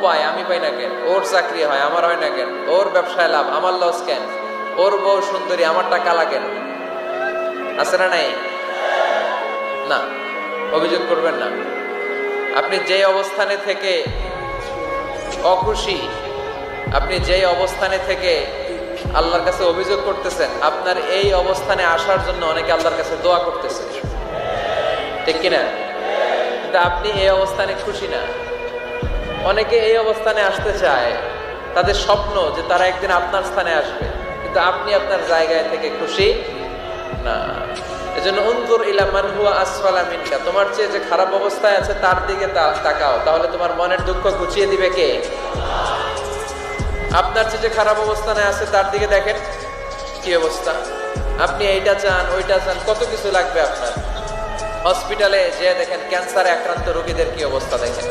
পায় আমি পাই না কেন, ওর চাকরি হয় আমার হয় না কেন, ওর ব্যবসায় লাভ আমার লস কেন, ওর বউ সুন্দরী আমার টাকা লাগে না, আছে না নাই? না, অভিযোগ করবেন না। আপনি যে অবস্থানে থেকে অখুশি, আপনি যে অবস্থানে থেকে আল্লাহর কাছে অভিযোগ করতেছেন, আপনার এই অবস্থানে আসার জন্য অনেকে আল্লাহর কাছে দোয়া করতেছে, ঠিক কিনা? কিন্তু আপনি এই অবস্থানে খুশি না। অনেকে এই অবস্থানে আসতে চায়, তাদের স্বপ্ন যে তারা একদিন আপনার স্থানে আসবে, কিন্তু আপনি আপনার জায়গায় থেকে খুশি না। এজন্য উনজুর ইলা মান হুয়া আসফালা মিনকা, তোমার চেয়ে যে খারাপ অবস্থায় আছে তার দিকে তাকাও, তাহলে তোমার মনের দুঃখ ঘুচিয়ে দিবে কে? আপনার চেয়ে যে খারাপ অবস্থানে আছে তার দিকে দেখেন কি অবস্থা। আপনি এইটা চান ওইটা চান, কত কিছু লাগবে আপনার। হসপিটালে যে দেখেন ক্যান্সারে আক্রান্ত রোগীদের কি অবস্থা দেখেন।